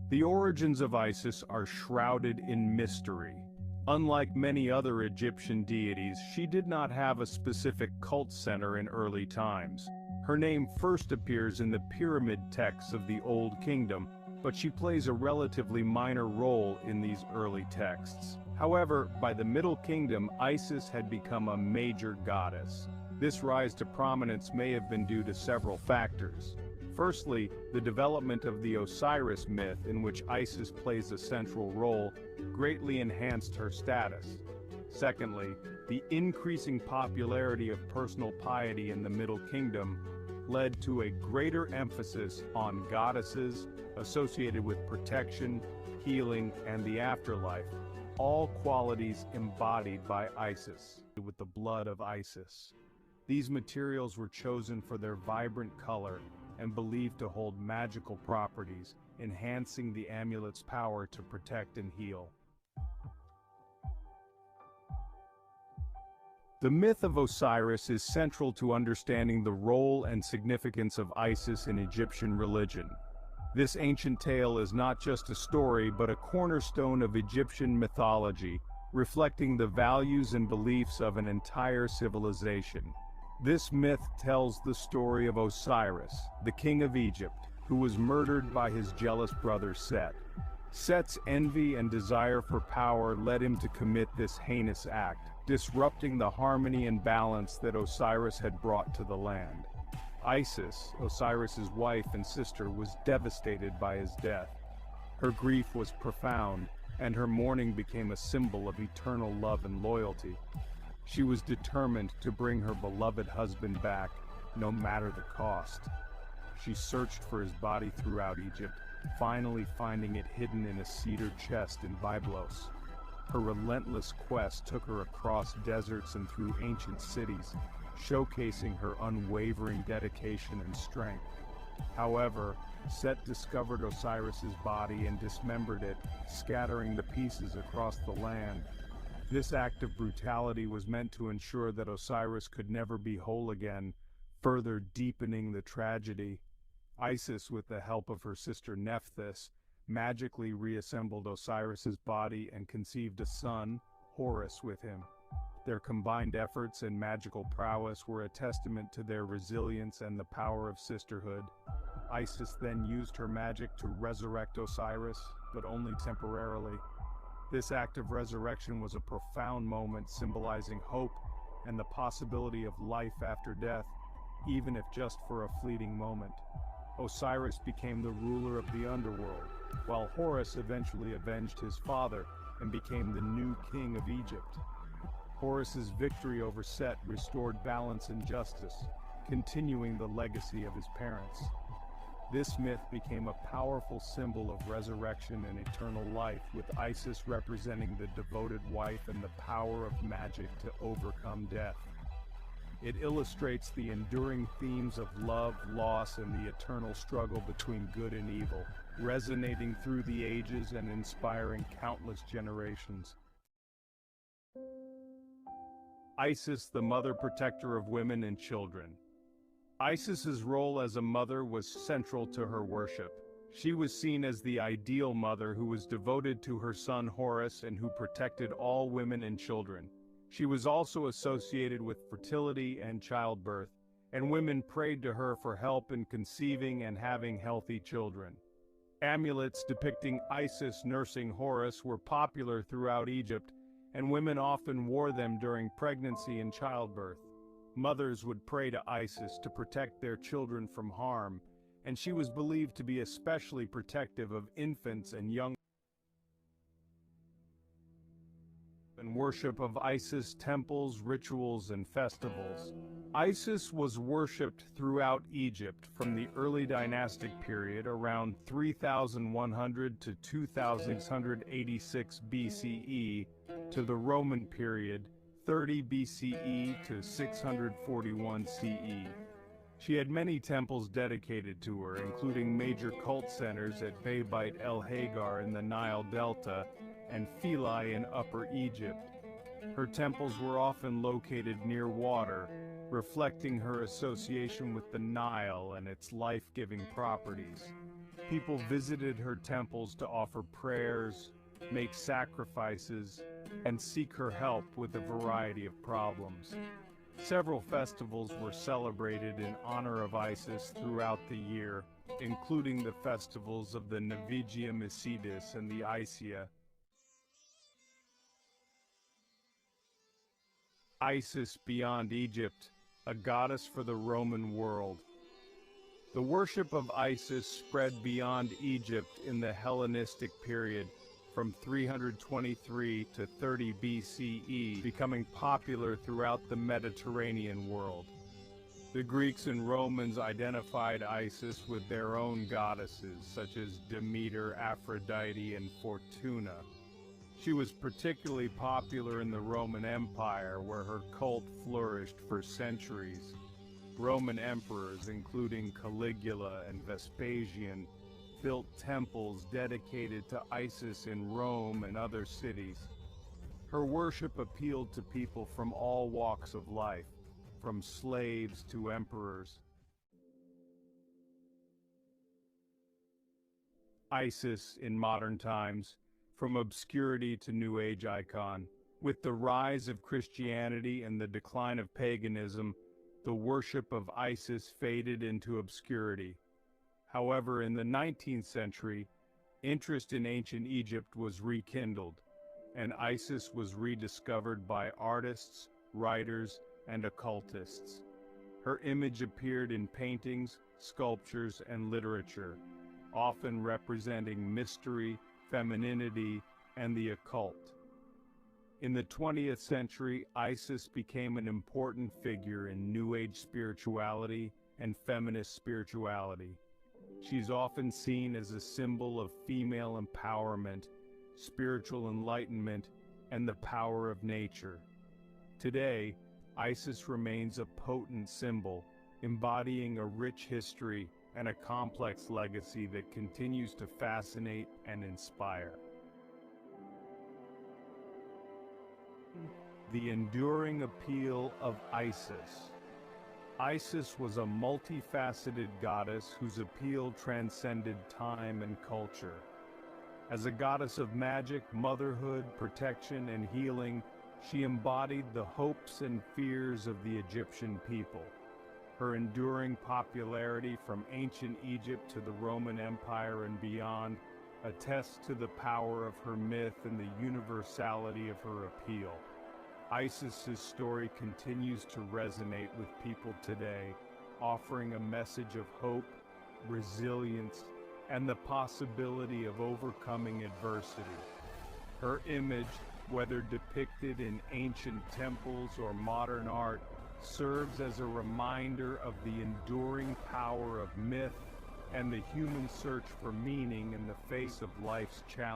The origins of Isis are shrouded in mystery. Unlike many other Egyptian deities, she did not have a specific cult center in early times. Her name first appears in the pyramid texts of the Old Kingdom, but she plays a relatively minor role in these early texts. However, by the Middle Kingdom, Isis had become a major goddess. This rise to prominence may have been due to several factors. Firstly, the development of the Osiris myth, in which Isis plays a central role, greatly enhanced her status. Secondly, the increasing popularity of personal piety in the Middle Kingdom led to a greater emphasis on goddesses associated with protection, healing, and the afterlife, all qualities embodied by Isis, with the blood of Isis. These materials were chosen for their vibrant color and believed to hold magical properties, enhancing the amulet's power to protect and heal. The myth of Osiris is central to understanding the role and significance of Isis in Egyptian religion. This ancient tale is not just a story but a cornerstone of Egyptian mythology, reflecting the values and beliefs of an entire civilization. This myth tells the story of Osiris, the king of Egypt, who was murdered by his jealous brother Set. Set's envy and desire for power led him to commit this heinous act, disrupting the harmony and balance that Osiris had brought to the land. Isis, Osiris's wife and sister, was devastated by his death. Her grief was profound, and her mourning became a symbol of eternal love and loyalty. She was determined to bring her beloved husband back, no matter the cost. She searched for his body throughout Egypt, finally finding it hidden in a cedar chest in Byblos. Her relentless quest took her across deserts and through ancient cities, showcasing her unwavering dedication and strength. However, Set discovered Osiris's body and dismembered it, scattering the pieces across the land. This act of brutality was meant to ensure that Osiris could never be whole again, further deepening the tragedy. Isis, with the help of her sister Nephthys, magically reassembled Osiris's body and conceived a son, Horus, with him. Their combined efforts and magical prowess were a testament to their resilience and the power of sisterhood. Isis then used her magic to resurrect Osiris, but only temporarily. This act of resurrection was a profound moment, symbolizing hope and the possibility of life after death, even if just for a fleeting moment. Osiris became the ruler of the underworld, while Horus eventually avenged his father and became the new king of Egypt. Horus's victory over Set restored balance and justice, continuing the legacy of his parents. This myth became a powerful symbol of resurrection and eternal life, with Isis representing the devoted wife and the power of magic to overcome death. It illustrates the enduring themes of love, loss, and the eternal struggle between good and evil, resonating through the ages and inspiring countless generations. Isis, the mother protector of women and children. Isis's role as a mother was central to her worship. She was seen as the ideal mother who was devoted to her son Horus and who protected all women and children. She was also associated with fertility and childbirth, and women prayed to her for help in conceiving and having healthy children. Amulets depicting Isis nursing Horus were popular throughout Egypt, and women often wore them during pregnancy and childbirth. Mothers would pray to Isis to protect their children from harm, and she was believed to be especially protective of infants and young. And worship of Isis, temples, rituals, and festivals. Isis was worshipped throughout Egypt from the early dynastic period around 3100 to 2686 BCE to the Roman period 30 BCE to 641 CE. She had many temples dedicated to her, including major cult centers at Bayt el-Hagar in the Nile Delta and Philae in Upper Egypt. Her temples were often located near water, reflecting her association with the Nile and its life-giving properties. People visited her temples to offer prayers, make sacrifices, and seek her help with a variety of problems. Several festivals were celebrated in honor of Isis throughout the year, including the festivals of the Navigia Isidis and the Isia. Isis beyond Egypt, a goddess for the Roman world. The worship of Isis spread beyond Egypt in the Hellenistic period, from 323 to 30 BCE, becoming popular throughout the Mediterranean world. The Greeks and Romans identified Isis with their own goddesses, such as Demeter, Aphrodite, and Fortuna. She was particularly popular in the Roman Empire, where her cult flourished for centuries. Roman emperors, including Caligula and Vespasian, built temples dedicated to Isis in Rome and other cities. Her worship appealed to people from all walks of life, from slaves to emperors. Isis in modern times, from obscurity to New Age icon. With the rise of Christianity and the decline of paganism, the worship of Isis faded into obscurity. However, in the 19th century, interest in ancient Egypt was rekindled, and Isis was rediscovered by artists, writers, and occultists. Her image appeared in paintings, sculptures, and literature, often representing mystery, femininity, and the occult. In the 20th century, Isis became an important figure in New Age spirituality and feminist spirituality. She's often seen as a symbol of female empowerment, spiritual enlightenment, and the power of nature. Today, Isis remains a potent symbol, embodying a rich history and a complex legacy that continues to fascinate and inspire. The enduring appeal of Isis. Isis was a multifaceted goddess whose appeal transcended time and culture. As a goddess of magic, motherhood, protection, and healing, she embodied the hopes and fears of the Egyptian people. Her enduring popularity from ancient Egypt to the Roman Empire and beyond attests to the power of her myth and the universality of her appeal. Isis's story continues to resonate with people today, offering a message of hope, resilience, and the possibility of overcoming adversity. Her image, whether depicted in ancient temples or modern art, serves as a reminder of the enduring power of myth and the human search for meaning in the face of life's challenges.